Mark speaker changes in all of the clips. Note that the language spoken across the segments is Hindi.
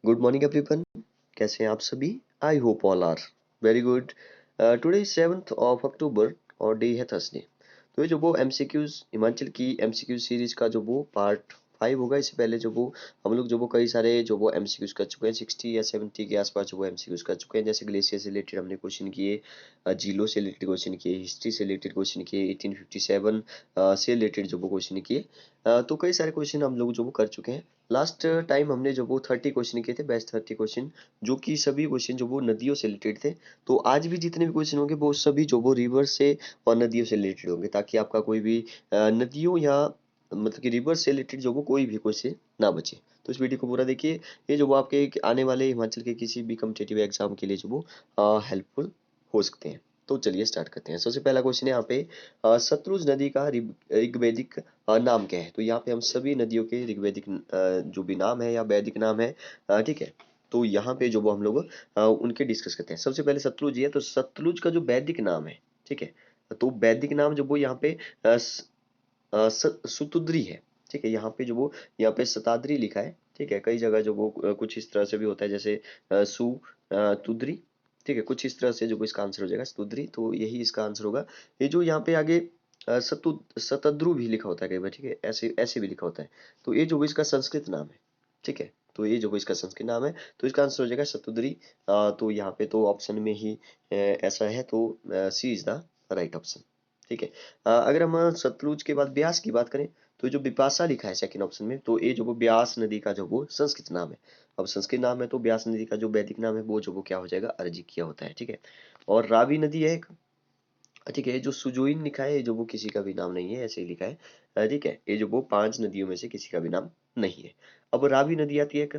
Speaker 1: Good morning everyone. कैसे हैं आप सभी? I hope all are very good. Today 7 October और डे है थर्सडे। तो ये जो वो एमसीक्यूज हिमाचल की एमसीक्यू सीरीज का जो वो पार्ट 5 होगा। इससे पहले जो वो हम लोग जो वो कई सारे जो वो एमसीक्यूज कर चुके हैं, 60 या 70 के आसपास जो वो एमसीक्यूज कर चुके हैं। जैसे ग्लेशियर से रिलेटेड हमने क्वेश्चन किए, झीलों से रिलेटेड क्वेश्चन किए, हिस्ट्री से रिलेटेड क्वेश्चन किए, 1857 से रिलेटेड जो वो क्वेश्चन किए। तो कई सारे क्वेश्चन हम लोग जो वो कर चुके हैं। लास्ट टाइम हमने जो वो 30 क्वेश्चन किए थे, बेस्ट 30 क्वेश्चन, जो कि सभी क्वेश्चन जो वो नदियों से रिलेटेड थे। तो आज भी जितने भी क्वेश्चन होंगे वो सभी जो वो रिवर से और नदियों से रिलेटेड होंगे, ताकि आपका कोई भी नदियों या मतलब कि रिवर से रिलेटेड जो वो कोई भी क्वेश्चन ना बचे। तो इस वीडियो को पूरा देखिए। ये जो वो आपके आने वाले हिमाचल के किसी भी कॉम्पिटिटिव एग्जाम के लिए जो वो हेल्पफुल हो सकते हैं। तो चलिए स्टार्ट करते हैं। सबसे पहला क्वेश्चन है यहाँ पे, सतलुज नदी का ऋग्वेदिक नाम क्या है? तो यहाँ पे हम सभी नदियों के ऋग्वेदिक जो भी नाम है या वैदिक नाम है, ठीक है, तो यहाँ पे जो वो हम लोग उनके डिस्कस करते हैं। सबसे पहले सतलुज है, तो सतलुज का जो वैदिक नाम है, ठीक है, तो वैदिक नाम जो वो यहाँ पे सुतुद्री है। ठीक है, यहाँ पे जो वो यहाँ पे शताद्री लिखा है। ठीक है, कई जगह जो वो कुछ इस तरह से भी होता है, जैसे तुद्री। ठीक है, कुछ इस तरह से जो वो इसका आंसर हो जाएगा तुद्री, तो यही इसका आंसर होगा। ये जो यहाँ पे आगे शतद्रु भी लिखा होता है कई बार, ठीक है, ऐसे ऐसे भी लिखा होता है। तो ये जो वो इसका संस्कृत नाम है। ठीक है, तो ये जो वो इसका संस्कृत नाम है, तो इसका आंसर हो जाएगा शतुद्री। तो यहाँ पे तो ऑप्शन में ही ऐसा है, तो सी इज द राइट ऑप्शन। ठीक है, अगर हम सतलुज के बाद ब्यास की बात करें, तो जो बिपाशा लिखा है सेकंड ऑप्शन में, तो ये जो वो ब्यास नदी का जो वो संस्कृत नाम है। अब संस्कृत नाम है तो ब्यास नदी का जो वैदिक नाम है वो जो वो क्या हो जाएगा, अर्जित किया होता है। ठीक है, और रावी नदी है एक। ठीक है, जो सुजोइन लिखा है, जो वो किसी का भी नाम नहीं है, ऐसे ही लिखा है। ठीक है, ये जो वो 5 नदियों में से किसी का भी नाम नहीं है। अब रावी नदी आती है एक,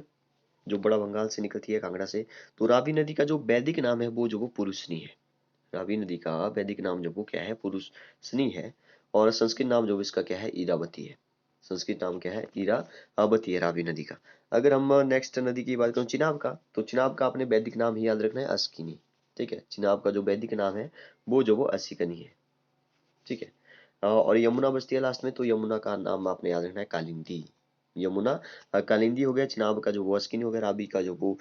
Speaker 1: जो बड़ा बंगाल से निकलती है, कांगड़ा से। तो रावी नदी का जो वैदिक नाम है वो जो वो पुरुषनी है। रावी नदी का वैदिक नाम जो वो क्या है, पुरुषनी है। और संस्कृत नाम जो इसका क्या है, इरावती है। संस्कृत नाम क्या है, इरावती है रावी नदी का। अगर हम नेक्स्ट नदी की बात करें चिनाब का, तो चिनाब का अपने वैदिक नाम ही याद रखना है, अस्किनी। ठीक है, चिनाब का जो वैदिक नाम है वो जो वो असिकनी है। ठीक है, और यमुना बचती है लास्ट में, तो यमुना का नाम आपने याद रखना है कालिंदी। यमुना कालिंदी हो गया, चिनाब का जो वो अस्किनी हो गया, रावी का जो वो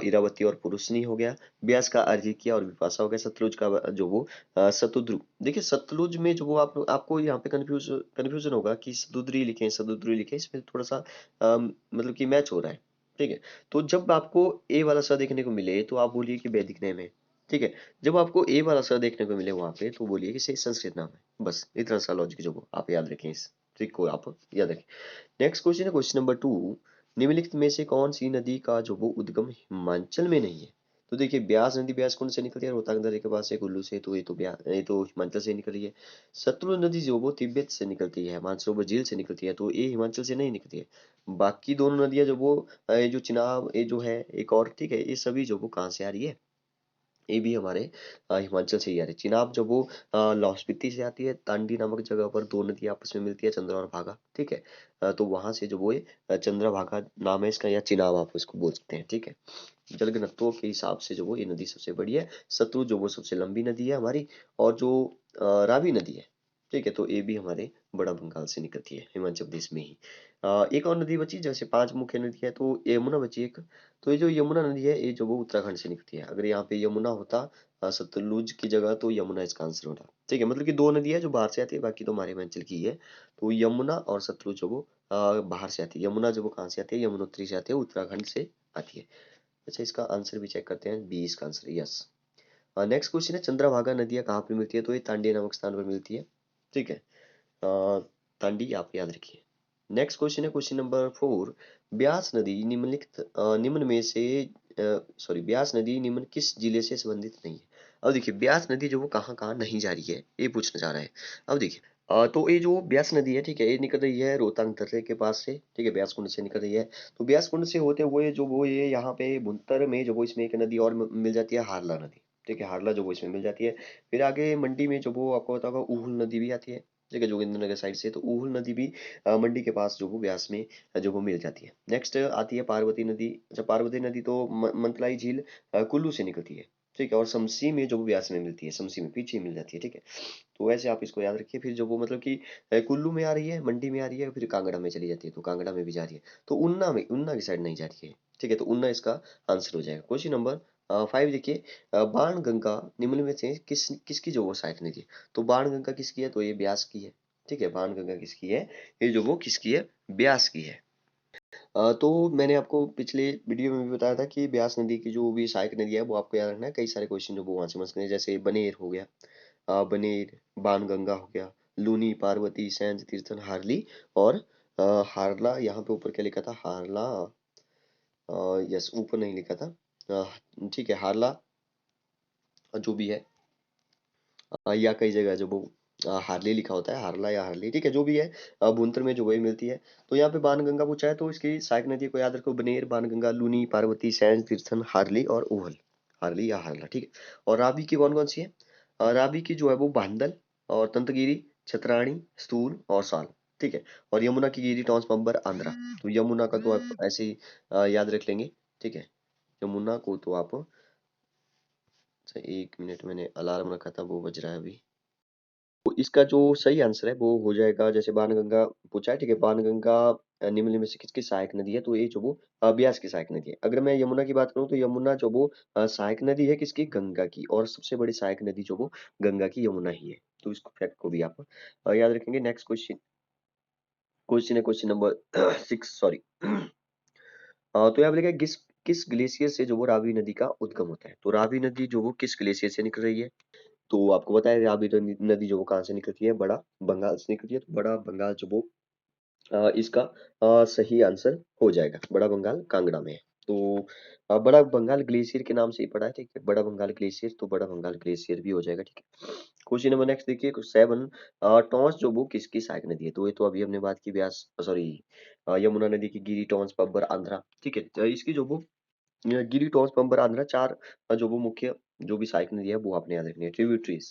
Speaker 1: इरावती और पुरुषनी हो गया, ब्यास का अर्जिकिया और विपाशा हो गया, सतलुज का जो वो सतुद्रु। देखिए सतलुज में जो वो आपको यहाँ पे कंफ्यूजन होगा कि सतुद्री लिखे सतुद्री लिखे, इसमें थोड़ा सा मतलब कि मैच हो रहा है। ठीक है, तो जब आपको ए वाला सा देखने को मिले तो आप बोलिए कि वैदिक नेम है। ठीक है, जब आपको ए वाला सा देखने को मिले वहां पे, तो बोलिए कि से संस्कृत नाम है। बस इतना सा लॉजिक जो वो आप याद रखें, इस ट्रिक को आप याद रखें। नेक्स्ट क्वेश्चन है क्वेश्चन नंबर 2। निम्नलिखित में से कौन सी नदी का जो वो उद्गम हिमाचल में नहीं है? तो देखिए ब्यास नदी ब्यास कुंड से निकलती है, रोहतांग दर्रे के पास है कुल्लू से, तो ये तो हिमाचल से निकल रही है। सतलुज नदी जो वो तिब्बत से निकलती है, मानसरोवर झील से निकलती है, तो ये हिमाचल से नहीं निकलती है। बाकी दोनों नदियां जो वो ये जो चिनाब, ये जो है एक और, ठीक है, ये सभी जो वो कहाँ से आ रही है, ये भी हमारे हिमाचल से ही आ रही है। चिनाब जब वो लाहौल स्पीति से आती है, तांडी नामक जगह पर दो नदी आपस में मिलती है, चंद्रा और भागा। ठीक है, तो वहां से जो वो ये चंद्रभागा नाम है इसका, या चिनाब आप इसको बोल सकते हैं। ठीक है, जल घनत्व के हिसाब से जो वो ये नदी सबसे बड़ी है। सतलुज जो वो सबसे लंबी नदी है हमारी, और जो रावी नदी है, ठीक है, तो ये भी हमारे बड़ा बंगाल से निकलती है, हिमाचल प्रदेश में ही। एक और नदी बची, जैसे 5 मुख्य नदी है, तो यमुना बची एक। तो ये जो यमुना नदी है, ये जो वो उत्तराखंड से निकलती है। अगर यहाँ पे यमुना होता सतलुज की जगह, तो यमुना इसका आंसर होता। ठीक है, मतलब कि दो नदी है जो बाहर से आती है, बाकी तो हमारे हिमाचल की ही है। तो यमुना और सतलुज जो वो बाहर से आती है। यमुना जो वो कहाँ से आती है, यमुनोत्री से आती है, उत्तराखंड से आती है। अच्छा, इसका आंसर भी चेक करते हैं, बी इसका आंसर, यस। नेक्स्ट क्वेश्चन है, चंद्रभागा नदियाँ कहाँ पर मिलती है? तो ये तांडी नामक स्थान पर मिलती है। ठीक है, तांडी आप याद रखिए। नेक्स्ट क्वेश्चन है क्वेश्चन नंबर 4। ब्यास नदी निम्नलिखित निम्न में से सॉरी, ब्यास नदी निम्न किस जिले से संबंधित नहीं है? अब देखिए ब्यास नदी जो वो कहाँ कहाँ नहीं जा रही है, ये पूछना चाह रहा है। अब देखिए तो ये जो ब्यास नदी है, ठीक है, ये निकल रही है रोहतांग दर्रे के पास से। ठीक है, ब्यास कुंड से निकल रही है। तो ब्यास कुंड से होते हुए जो वो ये यहाँ पे भुंतर में जो वो इसमें एक नदी और मिल जाती है, हारला नदी। ठीक है, हारला जो वो इसमें मिल जाती है। फिर आगे मंडी में जो वो आपको पता होगा, उहुल नदी भी आती है। ठीक है, जोगिंद्रनगर साइड से, तो उहुल नदी भी मंडी के पास जो वो ब्यास में जो वो मिल जाती है। नेक्स्ट आती है पार्वती नदी। अच्छा, पार्वती नदी तो मंतलाई झील कुल्लू से निकलती है। ठीक है, और शमसी में जो वो ब्यास में मिलती है, शमसी में पीछे मिल जाती है। ठीक है, तो वैसे आप इसको याद रखिए। फिर जो वो मतलब कि कुल्लू में आ रही है, मंडी में आ रही है, फिर कांगड़ा में चली जाती है, तो कांगड़ा में भी जा रही है। तो उन्ना की साइड नहीं जा रही है। ठीक है, तो उन्ना इसका आंसर हो जाएगा। क्वेश्चन नंबर 5 देखिए, बाण गंगा निम्न में से किसकी जो वो सहायक नदी है? तो बाण गंगा किसकी है? तो ये ब्यास की है। ठीक है, बाण गंगा किसकी है? ये जो वो किसकी है? ब्यास की है। तो मैंने आपको पिछले वीडियो में भी बताया था कि ब्यास नदी की जो भी सहायक नदी है वो आपको याद रखना है। कई सारे क्वेश्चन जो वो वहां से मत करने, जैसे बनेर हो गया, बनेर, बाणगंगा हो गया, लूनी, पार्वती, सैंज, तीर्थन, हारली और हारला। यहाँ पे ऊपर क्या लिखा था? हारला, यस, ऊपर नहीं लिखा था। ठीक है, हारला जो भी है, या कई जगह जो वो हार्ले लिखा होता है, हारला या हार्ली, ठीक है, जो भी है, भूंतर में जो वही मिलती है। तो यहाँ पे बाणगंगा पूछा है, तो इसकी सहायक नदी को याद रखो, बनेर, बाणगंगा, लूनी, पार्वती, सैंज, तीर्थन, हारली और उहल। हारली या हारला, ठीक है। और रावी की कौन कौन सी है? रावी की जो है वो बांदल और तंतगिरी, छतरानी, स्तूल और साल। ठीक है। और यमुना की गिरी, टॉन्स, पंबर, आंध्रा। तो यमुना का तो आप ऐसे ही याद रख लेंगे। ठीक है, यमुना को तो आप, अच्छा, 1 मिनट, मैंने अलार्म रखा था वो बज रहा है अभी। तो इसका जो सही आंसर है वो हो जाएगा, जैसे बाणगंगा पूछा है, ठीक है, बाणगंगा निम्न में से किसकी सहायक नदी है? तो ये जो वो ब्यास की सहायक नदी है। अगर मैं यमुना की बात करूं तो यमुना जो वो सहायक नदी है किसकी? गंगा की। और सबसे बड़ी सहायक नदी जो वो गंगा की यमुना ही है। तो इस फैक्ट को भी आप याद रखेंगे। नेक्स्ट क्वेश्चन, क्वेश्चन है क्वेश्चन नंबर 6, सॉरी। तो यहाँ पे लिखा है, किस किस ग्लेशियर से जो वो रावी नदी का उद्गम होता है? तो रावी नदी जो वो किस ग्लेशियर से निकल रही है? तो आपको पता है रावी नदी जो वो कहाँ से निकलती है? बड़ा बंगाल से निकलती है। तो बड़ा बंगाल जो वो इसका सही आंसर हो जाएगा। बड़ा बंगाल कांगड़ा में है। तो बड़ा बंगाल ग्लेशियर के नाम से ही पड़ा है। ठीक है, बड़ा बंगाल ग्लेशियर, तो बड़ा बंगाल ग्लेशियर भी हो जाएगा। ठीक है। क्वेश्चन नंबर नेक्स्ट देखिए, 7, टॉन्स जो वो किसकी सहायक नदी है? तो ये तो अभी हमने बात की, व्यास, सॉरी, यमुना नदी की, गिरी, टॉन्स, पब्बर, आंध्रा। ठीक है, तो इसकी जो वो गिरी, टॉन्स, पंबर, आंध्रा, 4 जो वो मुख्य जो भी सहायक नदी है वो आपने याद रखनी है, ट्रिब्यूटरीज।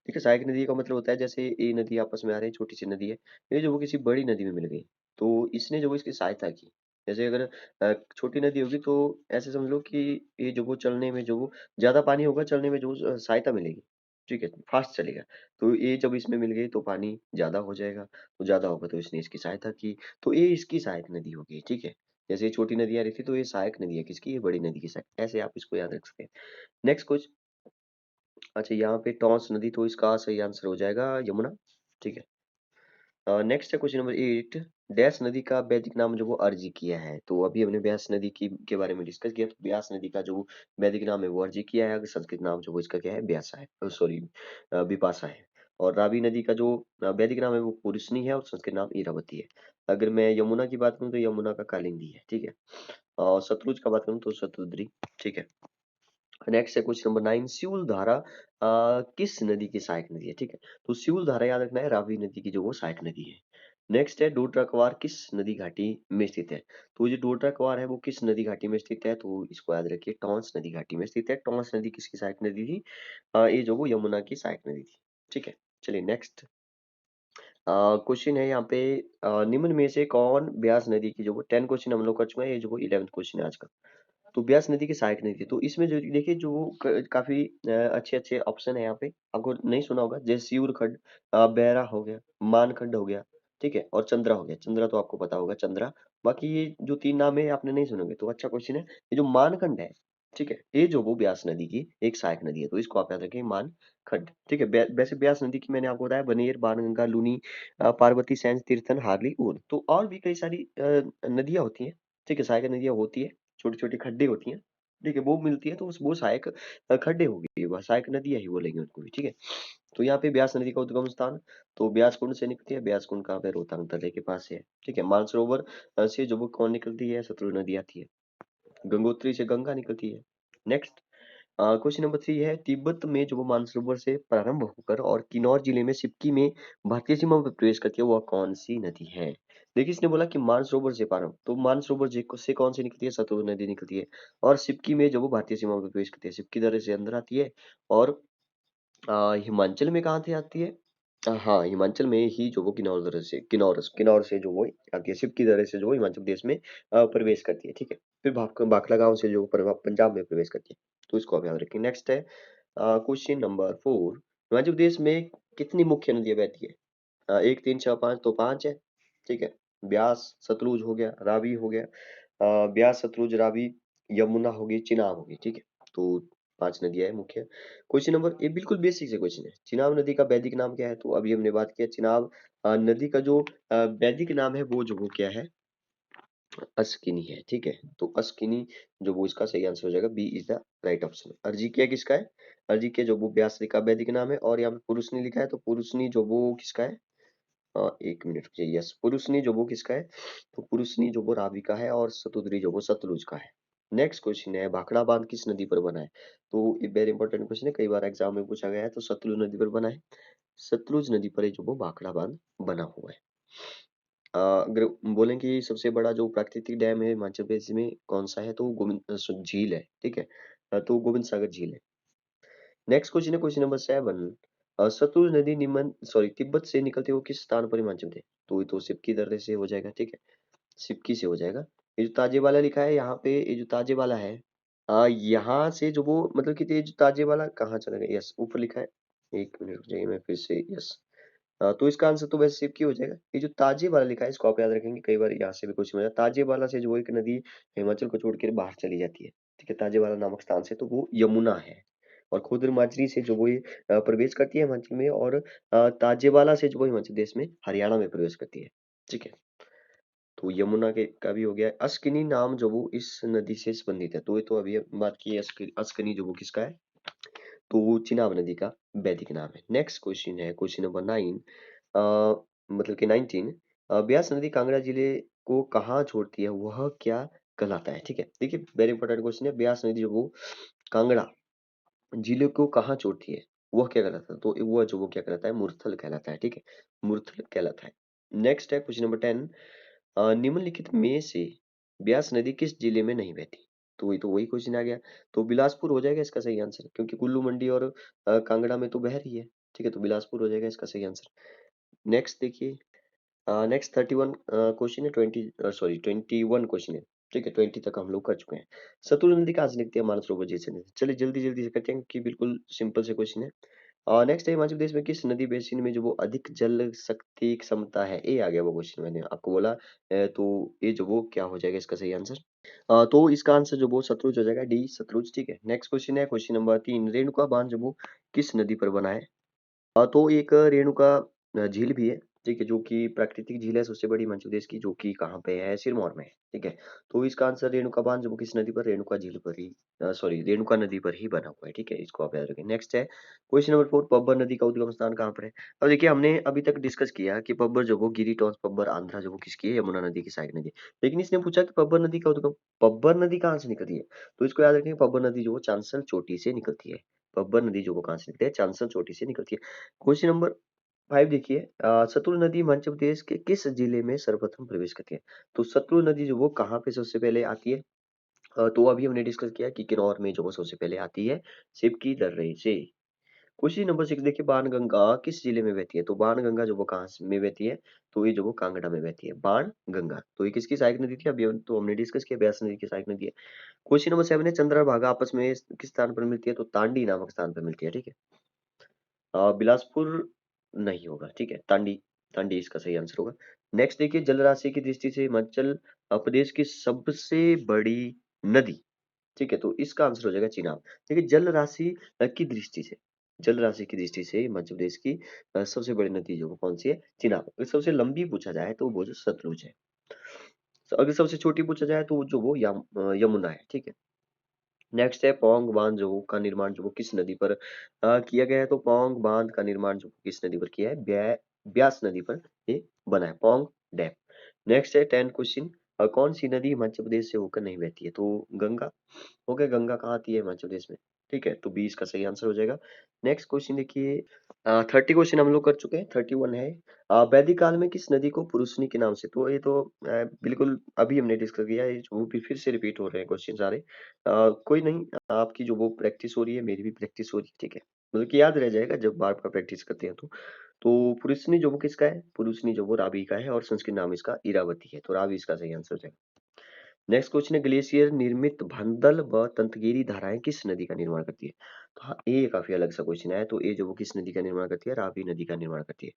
Speaker 1: ठीक है, सहायक नदी का मतलब होता है जैसे ये नदी आपस में आ रही है, छोटी सी नदी है, ये जो वो किसी बड़ी नदी में मिल गई, तो इसने जो वो इसकी सहायता की। जैसे अगर छोटी नदी होगी तो ऐसे समझ लो कि ये जो वो चलने में जो वो ज्यादा पानी होगा, चलने में जो सहायता मिलेगी। ठीक है, फास्ट चलेगा। तो ये जब इसमें मिल गई तो पानी ज्यादा हो जाएगा, तो ज्यादा होगा तो इसने इसकी सहायता की। तो ये इसकी सहायक नदी होगी। ठीक है, जैसे ये छोटी नदी आ रही थी तो ये सहायक नदी है किसकी? ये बड़ी नदी की सहायक। ऐसे आप इसको याद रख सकते हैं। नेक्स्ट कुछ, अच्छा, यहाँ पे टॉन्स नदी, तो इसका सही आंसर हो जाएगा यमुना। ठीक है। नेक्स्ट है क्वेश्चन नंबर 8, डैश नदी का वैदिक नाम जो वो अर्जी किया है? तो अभी हमने ब्यास नदी की के बारे में डिस्कस किया। तो ब्यास नदी का जो वैदिक नाम है वो अर्जी किया है। अगर संस्कृत नाम जो वो इसका क्या है? ब्यासा है, सॉरी, विपाशा है। और रावी नदी का जो वैदिक नाम है वो पुरुषनी है और संस्कृत नाम इरावती है। अगर मैं यमुना की बात करूँ तो यमुना का कालिंदी है। ठीक है। और सतलुज का बात करूँ तो शतुद्री। ठीक है। नेक्स्ट है क्वेश्चन नंबर 9, सिउल धारा किस नदी की सहायक नदी है? ठीक है, तो सिउल धारा याद रखना है, रावी नदी की जो वो सहायक नदी है। नेक्स्ट है, डोडरा कवार किस नदी घाटी में स्थित है? तो जो डोडरा कवार है वो किस नदी घाटी में स्थित है? तो इसको याद रखिए, टॉन्स नदी घाटी में स्थित है। टॉन्स नदी किसकी सहायक नदी थी? ये जो वो यमुना की सहायक नदी थी। ठीक है, चलिए नेक्स्ट क्वेश्चन है यहाँ पे, निम्न में से कौन ब्यास नदी की जो वो 10 क्वेश्चन हम लोग कर चुके हैं, ये जो वो 11th क्वेश्चन है आज का। तो ब्यास नदी की सहायक नदी थी, तो इसमें जो देखिए जो वो काफी अच्छे अच्छे ऑप्शन है यहाँ पे, आपको नहीं सुना होगा, जैसे सियूर खड्ड, बैरा हो गया, मानखंड हो गया। ठीक है, और चंद्रा हो गया। चंद्रा तो आपको पता होगा, चंद्रा। बाकी ये जो 3 नाम है आपने नहीं सुनोगे, तो अच्छा क्वेश्चन है। ये जो मानखंड है, ठीक है, ये जो वो ब्यास नदी की एक सहायक नदी है, तो इसको आप याद रखें, मानखंड। ठीक है, वैसे ब्यास नदी की मैंने आपको बताया, बनेर, बाणगंगा, लूनी, पार्वती, सैंज, तीर्थन, हार्ली, ऊर। तो और भी कई सारी नदियां होती हैं। ठीक है, सहायक नदियां होती है, छोटी छोटी खड्डे होती हैं। ठीक है, वो मिलती है तो वो सहायक खड्डे होगी, वह सहायक नदियां ही बोलेंगे उनको भी। ठीक है, तो यहाँ पे ब्यास नदी का उद्गम स्थान, तो ब्यास कुंड से निकलती है। ब्यास कुंड कहाँ पे? रोहतांग दर्रे के पास है। ठीक है, मानसरोवर से जो वो कौन निकलती है? सतलुज नदी आती है। गंगोत्री से गंगा निकलती है। नेक्स्ट क्वेश्चन नंबर 3 है, तिब्बत में जो वो मानसरोवर से प्रारंभ होकर और किन्नौर जिले में सिक्की में भारतीय सीमा पर प्रवेश करती है, वह कौन सी नदी है? देखिए, इसने बोला कि मानसरोवर से प्रारंभ, तो मानसरोवर से कौन सी निकलती है? सतलुज नदी निकलती है। और सिक्की में जो वो भारतीय सीमा पर प्रवेश करती है, सिक्की दर्रे से अंदर आती है। और हिमाचल में कहाँ से आती है? हाँ, हिमाचल में ही जो वो किन्नौर दर्रे से, किन्नौर से जो वो आती है, सिपकी दर्रे से जो वो हिमाचल प्रदेश में प्रवेश करती है। ठीक है, फिर भाखड़ा गांव से जो पंजाब में प्रवेश करती है। तो इसको आप याद रखें। नेक्स्ट है क्वेश्चन नंबर 4, हिमाचल प्रदेश में कितनी मुख्य नदियां बहती है? 1, 3, 6, 5, तो 5 है। ठीक है, ब्यास, सतलुज हो गया, रावी हो गया, ब्यास, सतलुज, रावी, यमुना होगी, चिनाब होगी, ठीक है। तो 5 नदियाँ हैं मुख्य। क्वेश्चन नंबर ये बिल्कुल बेसिक से क्वेश्चन है। चिनाब नदी का वैदिक नाम क्या है? तो अभी हमने बात किया चिनाब नदी का जो वैदिक नाम है वो क्या है? अस्किनी है, ठीक है। तो अस्किनी जो वो इसका सही आंसर हो जाएगा, B is the right option. अर्जिकिया किसका है? अर्जिकिया जो वो व्यास नदी का वैदिक नाम है। और यहाँ पे पुरुषनी लिखा है, तो पुरुषनी जो वो किसका है? 1 मिनट रुकिए, यस, पुरुषनी जो वो किसका है? तो पुरुषनी जो वो रावी का है, और सतुद्री जो वो सतलुज का है। नेक्स्ट क्वेश्चन है, भाखड़ा बांध किस नदी पर बना है? तो ये वेरी इंपॉर्टेंट क्वेश्चन है, कई बार एग्जाम में पूछा गया है। तो सतलुज नदी पर बना है। सतलुज नदी पर ये जो वो भाखड़ा बांध बना हुआ है। अगर बोलें कि सबसे बड़ा जो प्राकृतिक डैम है हिमाचल प्रदेश में कौन सा है? तो झील है, ठीक है। तो गोविंद सागर झील है। नेक्स्ट क्वेश्चन है क्वेश्चन नंबर 7। सतलुज नदी तिब्बत से निकलते हुए किस स्थान पर हिमाचल में? तो ये तो सिपकी दर्रे से हो जाएगा, ठीक है। सिपकी से हो जाएगा। ये जो ताजे वाला लिखा है यहाँ पे, ये जो ताजे वाला है, यहाँ से जो वो मतलब कि ये जो ताजे वाला कहाँ चला गया? यस, ऊपर लिखा है। 1 मिनट रुक जाइए, मैं फिर से, यस। तो इसका आंसर तो वैसे सिपकी हो जाएगा। ये जो ताजे वाला लिखा है इसको आप याद रखेंगे, कई बार यहाँ से भी क्वेश्चन हो जाता है। ताजे वाला से जो एक नदी हिमाचल को छोड़ कर बाहर चली जाती है, ठीक है, ताजे वाला नामक स्थान से, तो वो यमुना है। और खुदर माजरी से जो वो ये प्रवेश करती है हिमाचल में, और ताजेवाला से जो वो हिमाचल प्रदेश में हरियाणा में प्रवेश करती है, ठीक है। तो यमुना के का भी हो गया। अस्किनी नाम जो वो इस नदी से संबंधित है, तो ये तो अभी हम बात की है। अस्किनी जो वो किसका है? तो वो चिनाब नदी का वैदिक नाम है। नेक्स्ट क्वेश्चन है क्वेश्चन नंबर 9, मतलब कि 19। ब्यास नदी कांगड़ा जिले को कहाँ छोड़ती है, वह क्या कहलाता है? ठीक है, देखिए वेरी इंपॉर्टेंट क्वेश्चन है। ब्यास नदी जो वो कांगड़ा जिले को कहाँ छोड़ती है, वह क्या कहलाता है? तो वह जो वो क्या कहलाता है? मुरथल कहलाता है, ठीक है। मुरथल कहलाता है। नेक्स्ट है क्वेश्चन नंबर 10। निम्नलिखित में से ब्यास नदी किस जिले में नहीं बहती? तो ये तो वही क्वेश्चन आ गया। तो बिलासपुर हो जाएगा इसका सही आंसर, क्योंकि कुल्लू मंडी और कांगड़ा में तो बह रही है, ठीक है। तो बिलासपुर हो जाएगा इसका सही आंसर। नेक्स्ट देखिए, नेक्स्ट 31 क्वेश्चन है, 21 क्वेश्चन है, ठीक है। 20 तक हम लोग कर चुके हैं। सतलुज नदी कहाँ से निकलती है? मानसरोवर झील से। चलिए जल्दी जल्दी से करते हैं, कि बिल्कुल सिंपल से क्वेश्चन है। नेक्स्ट है, हिमाचल प्रदेश में किस नदी बेसिन में जो वो अधिक जल शक्ति क्षमता है? ए आ गया वो क्वेश्चन, मैंने आपको बोला। तो ये जो वो क्या हो जाएगा इसका सही आंसर? तो इसका आंसर जो वो सतलुज हो जाएगा, डी सतलुज, ठीक है। नेक्स्ट क्वेश्चन है क्वेश्चन नंबर 3। रेणुका बांध जो वो किस नदी पर बना है? तो एक रेणुका झील भी है, ठीक है, जो कि प्राकृतिक झील है सबसे बड़ी हिमाचल प्रदेश की, जो कि कहाँ पे है? सिरमौर में है, ठीक है। तो इसका आंसर रेणुका बांध जो वो किस नदी पर? रेणुका झील पर ही, रेणुका नदी पर ही बना हुआ है, ठीक है। इसको आप याद रखें। नेक्स्ट है क्वेश्चन नंबर 4। पब्बर नदी का उद्गम स्थान कहाँ पर है? अब देखिए हमने अभी तक डिस्कस किया कि पब्बर जो वो गिरी टॉन्स पब्बर आंध्रा जो वो किसकी है? यमुना नदी की साइड नदी। लेकिन इसने पूछा कि पब्बर नदी का उद्गम, पब्बर नदी कहाँ से निकलती है? तो इसको याद रखें, पब्बर नदी जो वो चांसल चोटी से निकलती है। पब्बर नदी जो वो कहाँ से निकलती है? चांसल चोटी से निकलती है। क्वेश्चन नंबर 5 देखिए, सतलुज नदी मध्य प्रदेश के किस जिले में सर्वप्रथम प्रवेश करती है? तो सतलुज नदी जो वो कहाँ पे सबसे पहले आती है? तो अभी हमने डिस्कस किया कि किन्नौर में जो वो सबसे पहले आती है, सिपकी दर्रे से। क्वेश्चन नंबर 6 देखिए, बाणगंगा किस जिले में बहती है? तो बाणगंगा जो वो कहाँ में बहती है? तो ये जो वो कांगड़ा में बहती है, बाणगंगा। तो ये किसकी सहायक नदी थी? अभी तो हमने डिस्कस किया, ब्यास नदी की सहायक नदी है। क्वेश्चन नंबर 7 है, चंद्रभागा आपस में किस स्थान पर मिलती है? तो तांडी नामक स्थान पर मिलती है, ठीक है। बिलासपुर नहीं होगा, ठीक है। तांडी, तांडी इसका सही आंसर होगा। नेक्स्ट देखिए, जलराशि की दृष्टि से हिमाचल प्रदेश की सबसे बड़ी नदी, ठीक है। तो इसका आंसर हो जाएगा चिनाब। देखिए जल राशि की दृष्टि से, जल राशि की दृष्टि से मध्य प्रदेश की सबसे बड़ी नदी जो वो कौन सी है? चिनाब। अगर सबसे लंबी पूछा जाए तो वो जो सतलुज है। तो अगर सबसे छोटी पूछा जाए तो जो वो यमुना है, ठीक है। नेक्स्ट है, पौंग बांध जो का निर्माण जो वो किस नदी पर किया गया है? तो पौंग बांध का निर्माण जो किस नदी पर किया है? ब्यास नदी पर ये बना है, पौंग डैम। नेक्स्ट है 10 क्वेश्चन। कौन सी नदी हिमाचल प्रदेश से होकर नहीं बहती है? तो गंगा। हो गया, गंगा कहाँ आती है? हिमाचल प्रदेश में, ठीक है। तो 20 का सही आंसर हो जाएगा। नेक्स्ट क्वेश्चन देखिए, 30 क्वेश्चन हम लोग कर चुके हैं, 31 है। वैदिक काल में किस नदी को पुरुषनी के नाम से? तो ये तो बिल्कुल अभी हमने डिस्कस किया है, वो भी फिर से रिपीट हो रहे हैं क्वेश्चन सारे। कोई नहीं, आपकी जो वो प्रैक्टिस हो रही है, मेरी भी प्रैक्टिस हो रही है, ठीक है। मतलब कि याद रह जाएगा जब बार बार प्रैक्टिस करते हैं तो पुरुषनी जो वो किसका है? पुरुषनी जो वो रावी का है, और संस्कृत नाम इसका इरावती है। तो रावी इसका सही आंसर हो जाएगा। नेक्स्ट क्वेश्चन है, ग्लेशियर निर्मित भंदल व तंतगिरी धाराएं किस नदी का निर्माण करती है? तो हाँ, ये काफी अलग सा क्वेश्चन है। तो ये जो वो किस नदी का निर्माण करती है? रावी नदी का निर्माण करती है।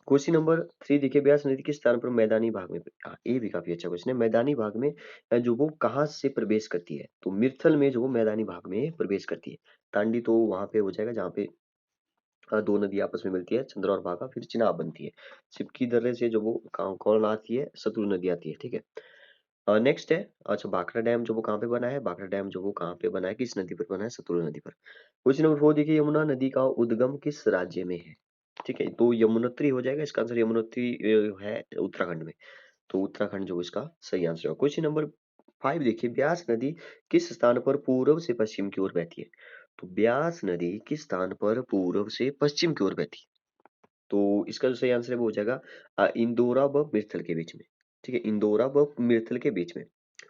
Speaker 1: क्वेश्चन नंबर 3 देखिए, ब्यास नदी किस स्थान पर मैदानी भाग में, हाँ, ये भी काफी अच्छा क्वेश्चन है। मैदानी भाग में जो वो कहाँ से प्रवेश करती है? तो मिर्थल में जो वो मैदानी भाग में प्रवेश करती है। तांडी तो वहां पे हो जाएगा जहाँ पे दो नदी आपस में मिलती है, चंद्र और भागा, फिर चिनाब बनती है। सिपकी दर्रे से जो वो कौन आती है? सतलुज नदी आती है, ठीक है। नेक्स्ट है, अच्छा, भाखड़ा डैम जो वो कहाँ पे बना है? भाखड़ा डैम जो वो कहाँ पे बना है, किस नदी पर बना है? सतलुज नदी पर। क्वेश्चन नंबर 4 देखिए, यमुना नदी का उद्गम किस राज्य में है? ठीक है, तो यमुनोत्री हो जाएगा इसका आंसर। यमुनोत्री है उत्तराखंड में। तो उत्तराखंड जो इसका सही आंसर है। क्वेश्चन नंबर 5 देखिए, ब्यास नदी किस स्थान पर पूर्व से पश्चिम की ओर बहती है? तो ब्यास नदी किस स्थान पर पूर्व से पश्चिम की ओर बहती है? तो इसका जो सही आंसर है वो हो जाएगा इंदौरा व मिर्थल के बीच में। ठीक है, इंदौरा व मिर्थल के बीच में,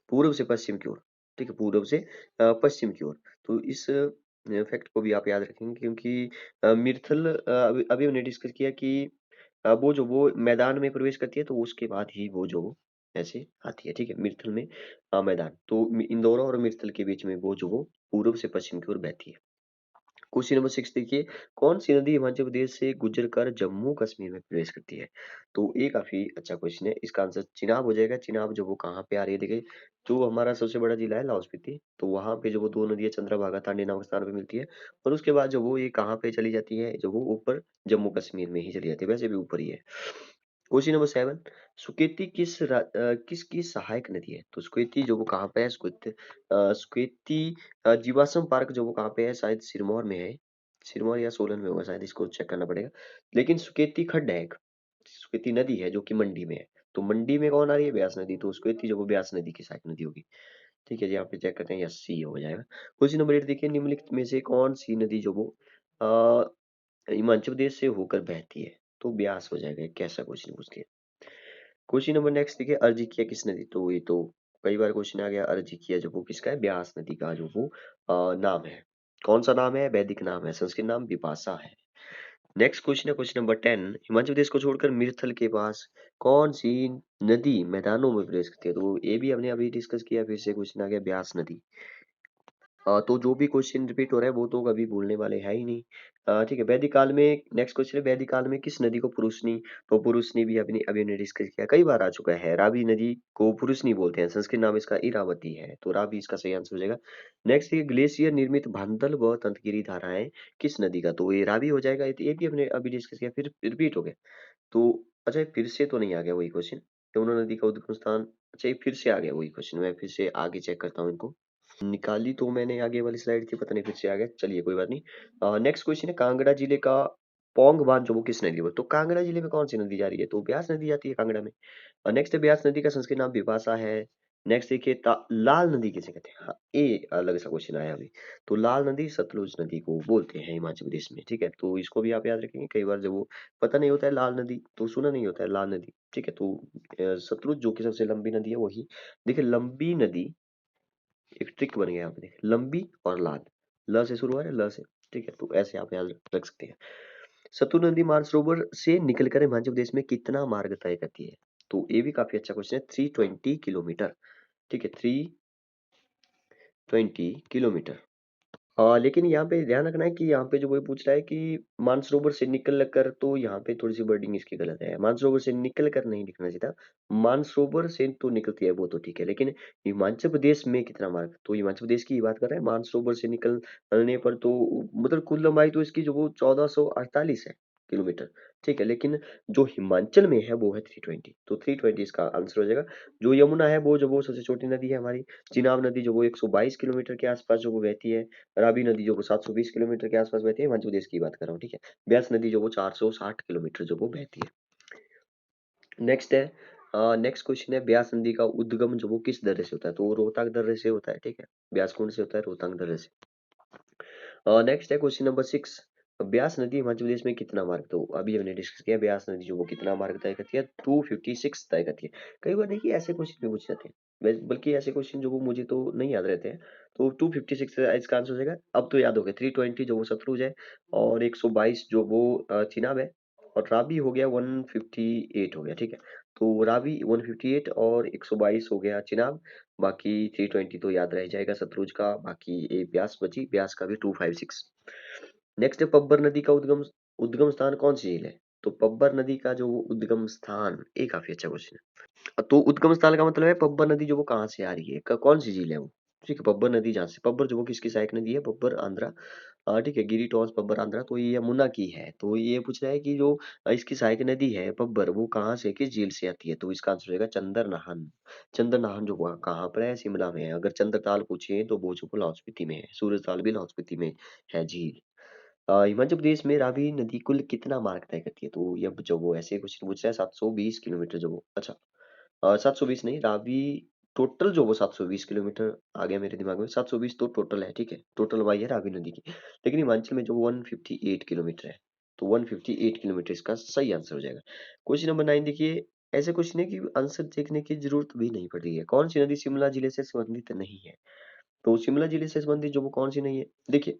Speaker 1: पूर्व से पश्चिम की ओर। ठीक है, पूर्व से पश्चिम की ओर। तो इस फैक्ट को भी आप याद रखेंगे, क्योंकि मिर्थल अभी अभी हमने डिस्कस किया कि वो जो वो मैदान में प्रवेश करती है, तो उसके बाद ही वो जो ऐसे आती है। ठीक है, मिर्थल में मैदान, तो इंदौरा और मिर्थल के बीच में वो जो वो पूर्व से पश्चिम की ओर बहती है। क्वेश्चन नंबर 6 देखिए, कौन सी नदी हिमाचल प्रदेश से गुजर कर जम्मू कश्मीर में प्रवेश करती है? तो ये काफी अच्छा क्वेश्चन है। इसका आंसर चिनाब हो जाएगा। चिनाब जो वो कहाँ पे आ रही है? देखिए, जो हमारा सबसे बड़ा जिला है लाहौल स्पीति, तो वहां पे जो वो दो नदियां चंद्रभागा तांडी नामक स्थान पे मिलती है। और उसके बाद जो वो ये कहाँ पे चली जाती है? जो वो ऊपर जम्मू कश्मीर में ही चली जाती है, वैसे भी ऊपर ही है। क्वेश्चन नंबर 7, सुकेती किसकी सहायक नदी है? तो सुकेती जो वो कहाँ पे है? सुकेती जीवाश्म पार्क जो वो कहाँ पे है? शायद सिरमौर में है। सिरमौर या सोलन में होगा शायद, इसको चेक करना पड़ेगा। लेकिन सुकेती खड्ड है एक, सुकेती नदी है जो कि मंडी में है। तो मंडी में कौन आ रही है? ब्यास नदी। तो सुकेती जो वो ब्यास नदी की सहायक नदी होगी। ठीक है जी, यहाँ पे चेक करते हैं, यस, सी हो जाएगा। क्वेश्चन नंबर 8 देखिए, निम्नलिखित में से कौन सी नदी जो वो हिमाचल प्रदेश से होकर बहती है? तो ब्यास हो जाएगा। कैसा क्वेश्चन पूछ लिया। क्वेश्चन नंबर नेक्स्ट देखिए, अर्जिकिया किस नदी? तो ये तो कई बार क्वेश्चन आ गया। अर्जिकिया जो वो किसका है? ब्यास नदी का जो वो नाम है। कौन सा नाम है? वैदिक नाम है, संस्कृत नाम विपाशा है। नेक्स्ट क्वेश्चन है क्वेश्चन नंबर 10, हिमाचल प्रदेश को छोड़कर मिर्थल के पास कौन सी नदी मैदानों में प्रवेश करती है? तो ये भी हमने अभी डिस्कस किया। फिर से क्वेश्चन आ गया, ब्यास नदी। तो जो भी क्वेश्चन रिपीट हो रहा है वो तो कभी भूलने वाले है ही नहीं। ठीक है, वैदिक काल में, नेक्स्ट क्वेश्चन है, वैदिक काल में किस नदी को पुरुषनी? तो पुरुषनी भी अभी अभी हमने डिस्कस किया, कई बार आ चुका है। रावी नदी को पुरुषनी बोलते हैं, संस्कृत नाम इसका इरावती है। तो रावी इसका सही आंसर हो जाएगा। नेक्स्ट है, ग्लेशियर निर्मित भांदल व तंतगिरी धाराएं किस नदी का? तो ये रावी हो जाएगा। ये भी हमने अभी डिस्कस किया, फिर रिपीट हो गया। तो अच्छा, ये फिर से तो नहीं आ गया वही क्वेश्चन, यमुना नदी का उद्गम स्थान। अच्छा, ये फिर से आ गया वही क्वेश्चन। मैं फिर से आगे चेक करता हूँ इनको। निकाली तो मैंने आगे वाली स्लाइड थी, पता नहीं फिर से आ गया। चलिए कोई बात नहीं। नेक्स्ट क्वेश्चन है, कांगड़ा जिले का पौंग बांध जो वो किस नदी पर? तो कांगड़ा जिले में कौन सी नदी जा रही है? तो ब्यास नदी जाती है कांगड़ा में। नेक्स्ट है, ब्यास नदी का संस्कृत नाम विपाशा है। नेक्स्ट देखिए, लाल नदी किसे कहते हैं? हाँ, ये अलग सा क्वेश्चन आया अभी। तो लाल नदी सतलुज नदी को बोलते हैं हिमाचल प्रदेश में। ठीक है, तो इसको भी आप याद रखेंगे। कई बार जब वो पता नहीं होता है लाल नदी, तो सुना नहीं होता है लाल नदी। ठीक है, तो सतलुज जो कि सबसे लंबी नदी है वही। देखिए, लंबी नदी, एक ट्रिक बन गया यहाँ पे, देखिए, लंबी और लाल, ल से शुरू है, ल से। ठीक है, तो ऐसे आप याद रख सकते हैं। सतलुज नदी मानसरोवर से निकलकर हिमाचल प्रदेश में कितना मार्ग तय करती है? तो ये भी काफी अच्छा क्वेश्चन है। 320 किलोमीटर। ठीक है, 320 किलोमीटर। लेकिन यहाँ पे ध्यान रखना है कि यहाँ पे जो वो पूछ रहा है कि मानसरोवर से निकल कर, तो यहाँ पे थोड़ी सी वर्डिंग इसकी गलत है। मानसरोवर से निकल कर नहीं लिखना चाहिए था। मानसरोवर से तो निकलती है वो तो ठीक है, लेकिन हिमाचल प्रदेश में कितना मार्ग? तो हिमाचल प्रदेश की ही बात कर रहे हैं। मानसरोवर से निकलने पर तो मतलब कुल लंबाई तो इसकी जो वो 1448 है किलोमीटर। ठीक है, लेकिन जो हिमाचल में है वो है 320। तो 320 इसका आंसर हो जाएगा। जो यमुना है वो जो वो सबसे छोटी नदी है हमारी। चिनाब नदी जो वो 122 किलोमीटर के आसपास जो वो बहती है। रावी नदी जो वो 720 किलोमीटर के आसपास बहती है। हिमाचल प्रदेश की बात कर रहा हूँ, ठीक है। ब्यास नदी जो वो 460 किलोमीटर जो वो बहती है। नेक्स्ट है, नेक्स्ट क्वेश्चन है, ब्यास नदी का उद्गम जो वो किस दर्रे से होता है? तो वो रोहतक दर्रे से होता है। ठीक है, ब्यास कुंड से होता है, रोहतक दर्रे से। नेक्स्ट है क्वेश्चन नंबर 6, ब्यास नदी हिमाचल प्रदेश में कितना मार्ग? तो अभी हमने डिस्कस किया, ब्यास नदी जो वो कितना मार्ग तय करती है? 256 तय करती है। कई बार देखिए ऐसे क्वेश्चन भी पूछ जाते हैं, बल्कि ऐसे क्वेश्चन जो वो मुझे तो नहीं याद रहते हैं। तो 256 इसका आंसर हो जाएगा। अब तो याद हो गया, 320 जो वो सतलुज है, और 122 जो वो चिनाब है, और रावी हो गया, 158 हो गया। ठीक है, तो रावी 158 और 122 हो गया चिनाब। बाकी 320 तो याद रह जाएगा सतलुज का। बाकी ये ब्यास बची, ब्यास का भी 256। नेक्स्ट है पब्बर नदी का उद्गम उद्गम स्थान कौन सी झील है? तो पब्बर नदी का जो उद्गम स्थान, ये काफी अच्छा क्वेश्चन है। तो उद्गम स्थल का मतलब है पब्बर नदी जो वो कहाँ से आ रही है, कौन सी झील है वो। ठीक है, पब्बर नदी जहाँ से, पब्बर जो वो किसकी सहायक नदी है, पब्बर आंध्रा। ठीक है, गिरी टॉस पब्बर आंध्रा, तो ये यमुना की है। तो ये पूछ रहा है कि जो इसकी सहायक नदी है पब्बर, वो कहाँ से, किस झील से आती है। तो इसका आंसर होगा चंद्रनाहन। चंद्रनाहन जो वो कहाँ पर है, शिमला में है। अगर चंद्रताल पूछे तो वो जो लाहौल स्पीति में है, सूरजताल भी लाहौल स्पीति में है झील। हिमाचल प्रदेश में रावी नदी कुल कितना मार्ग तय करती है। तो ये जो वो ऐसे क्वेश्चन पूछ रहा है, 720 किलोमीटर जो वो, अच्छा 720 नहीं, रावी टोटल जो वो 720 किलोमीटर आ गया मेरे दिमाग में। 720 तो टोटल है, ठीक है, टोटल लंबाई है रावी नदी की। लेकिन हिमाचल में जो 158 किलोमीटर है, तो 158 किलोमीटर इसका सही आंसर हो जाएगा। क्वेश्चन नंबर 9 देखिए, ऐसे क्वेश्चन है कि आंसर देखने की जरूरत भी नहीं पड़ रही है। कौन सी नदी शिमला जिले से संबंधित नहीं है। तो शिमला जिले से संबंधित जो वो कौन सी नहीं है, देखिए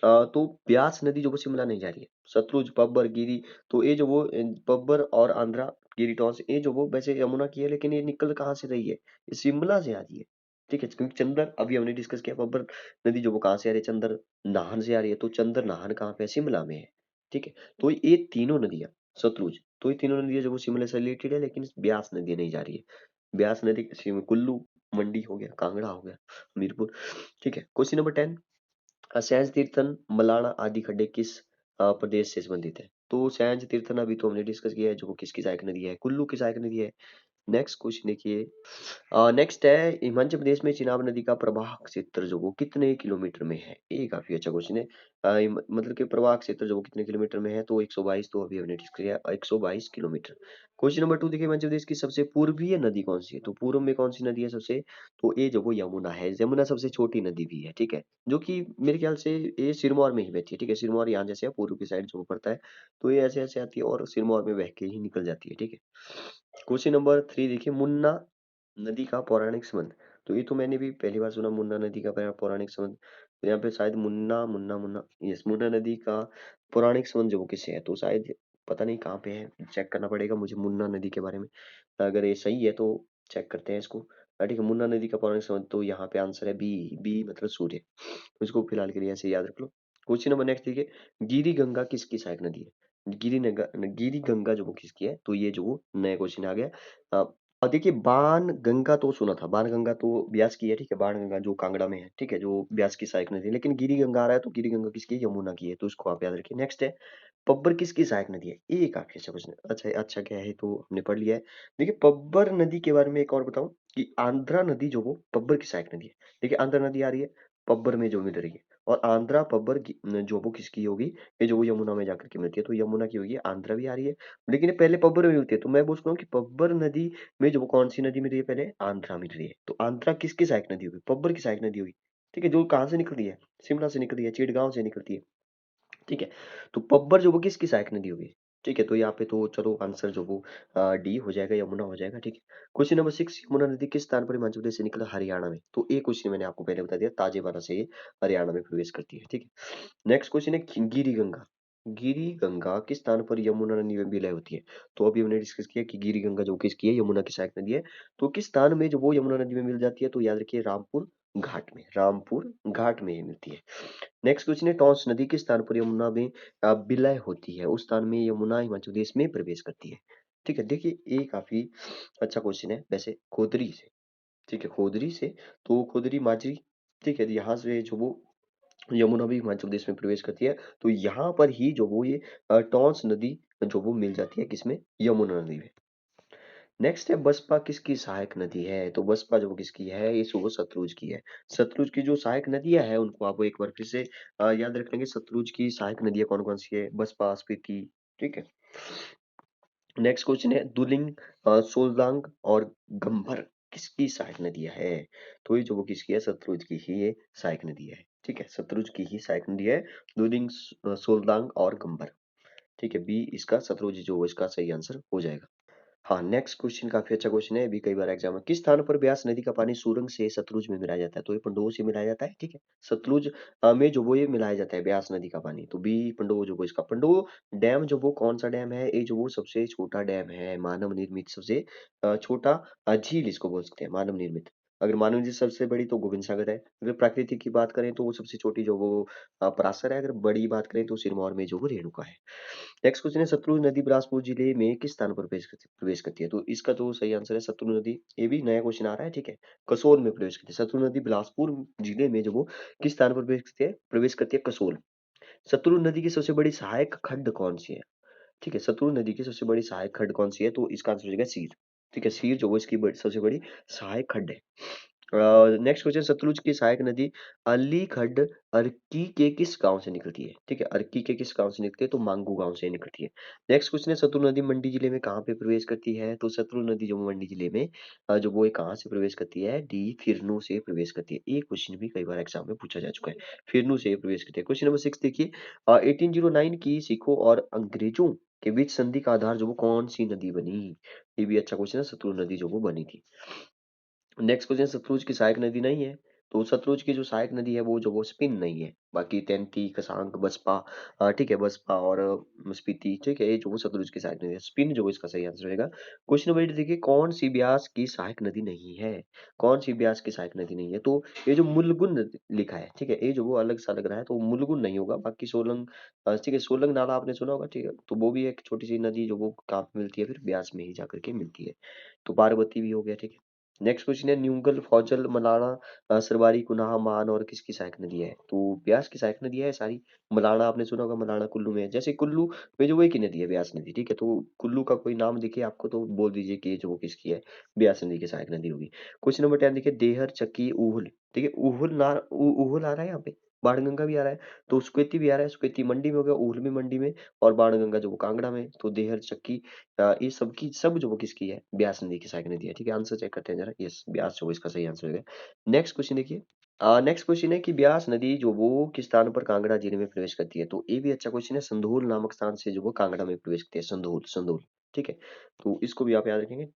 Speaker 1: तो ब्यास नदी जो वो शिमला नहीं जा रही है। सतलुज, पब्बर, गिरी, तो ये जो वो पब्बर और आंध्रा, गिरी टॉस, ये जो वो वैसे यमुना की है, लेकिन ये निकल कहाँ से रही है, ये शिमला से आ रही है। ठीक है, क्योंकि चंदर अभी हमने डिस्कस किया, पब्बर नदी जो वो कहाँ से आ रही है, चंदर नाहन से आ रही है। तो चंदर नाहन कहाँ पे है, शिमला में है। ठीक है, तो ये तीनों नदियां, सतलुज, तो ये तीनों नदियां जो वो शिमला से रिलेटेड है, लेकिन ब्यास नदी नहीं जा रही है। ब्यास नदी कुल्लू, मंडी हो गया, कांगड़ा हो गया, हमीरपुर। ठीक है, क्वेश्चन नंबर 10, सैंज तीर्थन, मलाना आदि खड्डे किस प्रदेश से संबंधित है। तो सैंज तीर्थन अभी तो हमने डिस्कस किया है, जो वो किसकी सहायक नदी है, कुल्लू की सहायक नदी है। नेक्स्ट क्वेश्चन देखिए, नेक्स्ट है हिमाचल प्रदेश में चिनाब नदी का प्रवाह क्षेत्र जो वो कितने किलोमीटर में है। ये काफी अच्छा क्वेश्चन है। मतलब कि प्रवाह क्षेत्र जो वो कितने किलोमीटर में है, तो 122, तो अभी हमने डिस्कस किया 122 किलोमीटर। क्वेश्चन नंबर 2 देखिए, हिमाचल प्रदेश की सबसे पूर्वीय नदी कौन सी है। तो पूर्व में कौन सी नदी है सबसे, तो ये जो वो यमुना है। यमुना सबसे छोटी नदी भी है, ठीक है, जो कि मेरे ख्याल से ये सिरमौर में ही बहती है। ठीक है, सिरमौर यहाँ जैसे है, पूर्व की साइड जो वो पड़ता है, तो ये ऐसे ऐसे आती है और सिरमौर में बह के ही निकल जाती है। ठीक है, क्वेश्चन नंबर 3 देखिए, मुन्ना नदी का पौराणिक संबंध। तो ये तो मैंने भी पहली बार सुना, मुन्ना नदी का पौराणिक संबंध। तो यहाँ पे शायद मुन्ना मुन्ना मुन्ना, यस, मुन्ना नदी का पौराणिक संबंध जो वो किससे है, तो शायद पता नहीं कहाँ पे है, चेक करना पड़ेगा मुझे मुन्ना नदी के बारे में। अगर ये सही है तो चेक करते हैं इसको। ठीक है, मुन्ना नदी का पौराणिक संबंध, तो यहाँ पे आंसर है बी। बी मतलब सूर्य। तो इसको फिलहाल के लिए ऐसे याद रख लो। क्वेश्चन नंबर नेक्स्ट देखिए, गिरी गंगा किसकी सहायक नदी है। गिरी गंगा जो वो किसकी है, तो ये जो वो नया क्वेश्चन आ गया। अ, और देखिए, बाण गंगा तो सुना था, बाण गंगा तो ब्यास की है। ठीक है, बाण गंगा जो कांगड़ा में है, ठीक है, जो ब्यास की सहायक नदी है। लेकिन गिरी गंगा आ रहा है, तो गिरी गंगा किसकी है, यमुना की है। तो इसको आप याद रखिए। नेक्स्ट है, पब्बर किसकी सहायक नदी है। ये काफी अच्छा क्वेश्चन है। अच्छा अच्छा, क्या है तो हमने पढ़ लिया है। देखिए, पब्बर नदी के बारे में एक और बताऊं, कि आंध्रा नदी जो वो पब्बर की सहायक नदी है। देखिए, आंध्रा नदी आ रही है पब्बर में जो मिल रही है, और आंध्रा पब्बर जो वो किसकी होगी, ये जो वो यमुना में जाकर के मिलती है, तो यमुना की होगी। आंध्रा भी आ रही है, लेकिन ये पहले पब्बर में मिलती है। तो मैं पूछ रहा हूँ कि पब्बर नदी में जो वो कौन सी नदी मिल रही है, पहले आंध्रा मिल रही है। तो आंध्रा किसकी सहायक नदी होगी, पब्बर की सहायक नदी होगी। ठीक है, जो कहाँ से निकल रही है, शिमला से निकल रही है, चिड़गांव से निकलती है। ठीक है, तो पब्बर जो वो किसकी सहायक नदी होगी। ठीक है, तो यहाँ पे तो चलो आंसर जो वो डी हो जाएगा, यमुना हो जाएगा। ठीक है, क्वेश्चन नंबर 6, यमुना नदी किस स्थान पर हिमाचल प्रदेश से निकल हरियाणा में। तो एक क्वेश्चन मैंने आपको पहले बता दिया, ताजेवाला से ये हरियाणा में प्रवेश करती है। ठीक है, नेक्स्ट क्वेश्चन है गिरी गंगा। गिरी गंगा किस स्थान पर यमुना नदी में विलय होती है। तो अभी हमने डिस्कस किया कि गिरी गंगा जो किसकी है, यमुना की सहायक नदी है। तो किस स्थान में जो वो यमुना नदी में मिल जाती है, तो याद रखिए रामपुर घाट में, रामपुर घाट में ये मिलती है। नेक्स्ट क्वेश्चन है, टॉन्स नदी किस स्थान पर यमुना में विलय होती है। उस स्थान में यमुना हिमाचल प्रदेश में प्रवेश करती है। ठीक है, देखिए ये काफी अच्छा क्वेश्चन है वैसे, खोदरी से। ठीक है, खोदरी से, तो खोदरी माजरी। ठीक है, यहाँ से जो वो यमुना भी हिमाचल प्रदेश में प्रवेश करती है। तो यहाँ पर ही जो वो ये टॉन्स नदी जो वो मिल जाती है किसमें, यमुना नदी में। नेक्स्ट है, बसपा किसकी सहायक नदी है। तो बसपा जो किसकी है, ये वो सतलुज की है। सतलुज की जो सहायक नदियां है, उनको आप एक बार फिर से याद रख लेंगे। सतलुज की सहायक नदियां कौन कौन सी है, बसपा, स्पीति। ठीक है, नेक्स्ट क्वेश्चन है, दुलिंग, सोलदांग और गंभर किसकी सहायक नदियां है। तो ये जो वो किसकी है, सतलुज की ही ये सहायक नदी है। ठीक है, सतलुज की ही सहायक नदी है, दुलिंग, सोलदांग और गंभर। ठीक है, बी इसका सतलुज जो इसका सही आंसर हो जाएगा। हाँ, नेक्स्ट क्वेश्चन काफ़ी अच्छा क्वेश्चन है, ये भी कई बार एग्ज़ाम में किस स्थान पर ब्यास नदी का पानी सुरंग से सतलुज में मिलाया जाता है? तो ये पंडोह से मिलाया जाता है, ठीक है? सतलुज में जो वो ये मिलाया जाता है ब्यास नदी का पानी, तो बी पंडोह जो वो इसका पंडोह डैम जो वो कौन-सा डैम है? ये जो वो सबसे छोटा डैम है, मानव निर्मित सबसे छोटा झील इसको बोल सकते हैं, मानव निर्मित। अगर मानव निर्मित सबसे बड़ी तो गोविंद सागर है, अगर प्राकृतिक की बात करें तो वो सबसे छोटी जो वो पराशर है, अगर बड़ी बात करें तो सिरमौर में जो वो रेणुका है। नेक्स्ट क्वेश्चन है सतलुज नदी बिलासपुर जिले में किस स्थान पर प्रवेश करती है? तो इसका जो सही आंसर है सतलुज नदी, ये भी नया क्वेश्चन आ रहा है, ठीक है? कसोल में प्रवेश करती है। सतलुज नदी बिलासपुर जिले में जो वो किस स्थान पर प्रवेश करती है कसोल। सतलुज नदी की सबसे बड़ी सहायक खड्ड कौन सी है? ठीक है, सतलुज नदी की सबसे बड़ी सहायक खड्ड कौन सी है? तो इसका आंसर हो जाएगा सीर। ठीक है, सीर जो वो इसकी सबसे बड़ी सहायक खड्ड है। नेक्स्ट क्वेश्चन सतलुज की सहायक नदी अलीखड्ड अर्की के किस गांव से निकलती है? ठीक है, अर्की के किस गांव से निकलती है? तो मांगू गांव से निकलती है। नेक्स्ट क्वेश्चन है सतलुज नदी मंडी जिले में कहाँ पे प्रवेश करती है? तो सतलुज नदी जो मंडी जिले में जो वो ये कहाँ से प्रवेश करती है? डी फिरनू से प्रवेश करती है। ये क्वेश्चन भी कई बार एग्जाम में पूछा जा चुका है। फिरनू से प्रवेश करती है। क्वेश्चन नंबर 6 देखिए 1809 की सिखों और अंग्रेजों के बीच संधि का आधार जो वो कौन सी नदी बनी? ये भी अच्छा क्वेश्चन है, सतलुज नदी जो वो बनी थी। नेक्स्ट क्वेश्चन सतलुज की सहायक नदी नहीं है, तो सतलुज की जो सहायक नदी है वो जो वो स्पिन नहीं है, बाकी तेंती कसांग बसपा ठीक है बसपा और स्पीति ठीक है ये जो वो सतलुज की सहायक नदी है स्पिन जो इसका सही आंसर रहेगा। क्वेश्चन नंबर 8 देखिए कौन सी ब्यास की सहायक नदी नहीं है? कौन सी ब्यास की सहायक नदी नहीं है? तो ये जो मुलगुन लिखा है ठीक है ये जो वो अलग सा लग रहा है तो मुलगुन नहीं होगा, बाकी सोलंग ठीक है सोलंग नाला आपने सुना होगा ठीक है, तो वो भी एक छोटी सी नदी जो वो कहाँ पे मिलती है फिर ब्यास में ही जाकर के मिलती है। तो पार्वती भी हो गया ठीक है। नेक्स्ट क्वेश्चन है न्यूंगल फौजल मलाना सरवारी कुनाह मान और किसकी सहायक नदी है? तो ब्यास की सहायक नदी है सारी। मलाना आपने सुना होगा, मलाना कुल्लू में है। जैसे कुल्लू में जो वो एक ही नदी है ब्यास नदी ठीक है, तो कुल्लू का कोई नाम दिखे आपको तो बोल दीजिए कि ये जो वो किसकी है, ब्यास नदी की सहायक नदी होगी। क्वेश्चन नंबर 10 देखिए देहर चक्की उहुल ठीक है, उहुल आ रहा है यहाँ पे, बाणगंगा भी आ रहा है, तो सुकेती भी आ रहा है, सुकेती मंडी में हो गया, उहुल भी मंडी में, और बाणगंगा जो वो कांगड़ा में, तो देहर चक्की ये सब की सब जो वो किसकी है, ब्यास नदी की सहायक नदी है। ठीक है, आंसर चेक करते हैं जरा। यस, ब्यास जो इसका सही आंसर है। नेक्स्ट क्वेश्चन देखिए नेक्स्ट क्वेश्चन है कि ब्यास नदी जो वो किस स्थान पर कांगड़ा जिले में प्रवेश करती है? तो ये भी अच्छा क्वेश्चन है, संधोल नामक स्थान से जो वो कांगड़ा में प्रवेश करती है, संधोल संधोल ठीक है, तो इसको भी आप याद रखेंगे।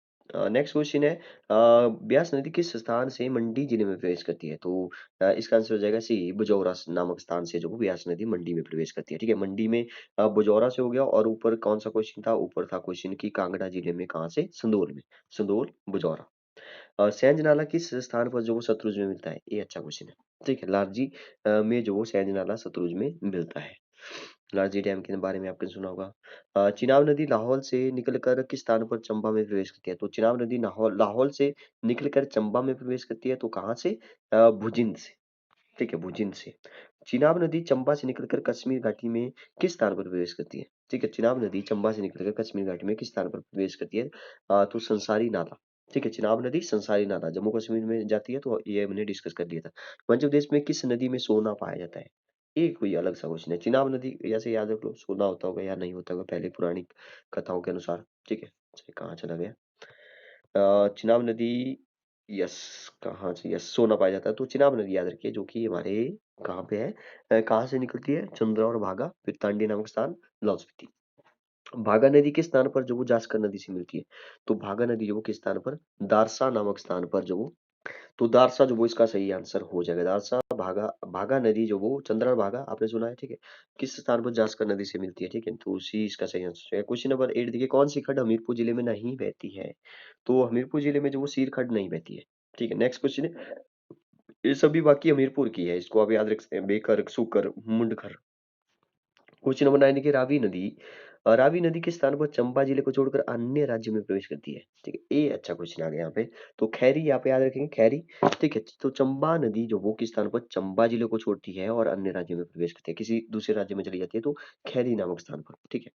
Speaker 1: नेक्स्ट क्वेश्चन है ब्यास नदी किस स्थान से मंडी जिले में प्रवेश करती है? तो इसका आंसर हो जाएगा सी, बुजौरा नामक स्थान से जो वो ब्यास नदी मंडी में प्रवेश करती है। ठीक है, मंडी में बुजौरा से हो गया, और ऊपर कौन सा क्वेश्चन था? ऊपर था क्वेश्चन की कांगड़ा जिले में कहाँ से? संदौल में, संदौल बुजौरा। सैंज नाला किस स्थान पर जो वो सतलुज में मिलता है? ये अच्छा क्वेश्चन है। ठीक है, लारजी में जो वो सैंज नाला सतलुज में मिलता है। लारजी डैम के बारे में आपने सुना होगा। चिनाब नदी लाहौल से निकलकर किस स्थान पर चंबा में प्रवेश करती है? तो चिनाब नदी लाहौल लाहौल से निकलकर चंबा में प्रवेश करती है, तो कहाँ से? भुजिंद से। ठीक है, भुजिंद से। चिनाब नदी चंबा से निकलकर कश्मीर घाटी में किस स्थान पर प्रवेश करती है? ठीक है, चिनाब नदी चंबा से निकलकर कश्मीर घाटी में किस स्थान पर प्रवेश करती है? तो संसारी नाला। ठीक है, चिनाब नदी संसारी नाला जम्मू कश्मीर में जाती है, तो ये हमने डिस्कस कर लिया था। मध्य प्रदेश में किस नदी में सोना पाया जाता है? ये कोई अलग सा क्वेश्चन है। चिनाब नदी ऐसे याद रख लो, सोना होता होगा या नहीं होता होगा पहले पुरानी कथाओं के अनुसार। ठीक है, अच्छा, कहाँ चला गया? चिनाब नदी, यस, कहाँ से? यस, सोना पाया जाता है, तो चिनाब नदी याद रखिए जो कि हमारे कहाँ पे है, कहाँ से निकलती है? चंद्रा और भागा, फिर तांडी नामक स्थान, लाहौल स्पीति। भागा नदी किस स्थान पर जो वो जास्कर नदी से मिलती है? तो भागा नदी जो वो किस स्थान पर? दारसा नामक स्थान पर जो वो, तो दारसा जो वो इसका सही आंसर हो जाएगा। दारसा भागा, भागा नदी जो वो चंद्रा और भागा आपने सुना है ठीक है, किस स्थान पर जास्कर नदी से मिलती है? ठीक है, तो उसी इसका सही आंसर है। क्वेश्चन नंबर 8 देखिए कौन सी खड्ड हमीरपुर जिले में नहीं बहती है? तो हमीरपुर जिले में जो वो सीर खड्ड नहीं बहती है। ठीक है, नेक्स्ट क्वेश्चन है, ये सभी बाकी हमीरपुर की है, इसको आप याद रख सकते हैं, बेकर, सुकर, मुंडकर। क्वेश्चन नंबर 9 देखिए रावी नदी, रावी नदी के स्थान पर चंबा जिले को छोड़कर अन्य राज्य में प्रवेश करती है। ठीक है, ये अच्छा क्वेश्चन आ गया यहाँ पे, तो खैरी यहाँ पे याद रखेंगे, खैरी। ठीक है, तो चंबा नदी जो वो किस स्थान पर चंबा जिले को छोड़ती है और अन्य राज्यों में प्रवेश करती है, किसी दूसरे राज्य में चली जाती है, तो खैरी नामक स्थान पर। ठीक है,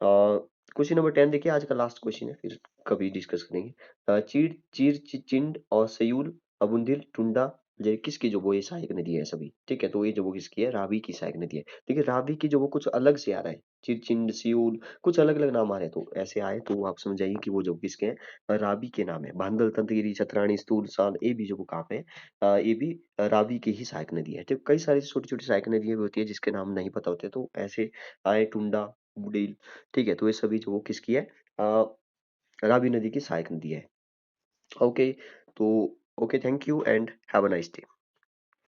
Speaker 1: क्वेश्चन नंबर 10 देखिए आज का लास्ट क्वेश्चन है, फिर कभी डिस्कस करेंगे। चीर चीर चिंड और सयूल अबुंदिल टुंडा ये किसकी जो वो ये सहायक नदी है सभी? ठीक है, तो ये जो वो किसकी है? रावी की सहायक नदी है। देखिए रावी की जो वो कुछ अलग से आ रहा है, चिरचिंड सियूल कुछ अलग अलग नाम आ रहे हैं, तो ऐसे आए तो आप समझ जाइए कि वो जो किसके हैं, रावी के नाम है। भांडल तंतगिरी छतरानी स्तूल साल ये भी जो वो कहाँ पे है, ये भी रावी की ही सहायक नदी है। तो कई सारी छोटी छोटी सहायक नदियां भी होती है जिसके नाम नहीं पता होते, तो ऐसे आए टुंडा बुडेल। ठीक है, तो ये सभी जो वो किसकी है, रावी नदी की सहायक नदी है। ओके, तो okay, thank you and have a nice day.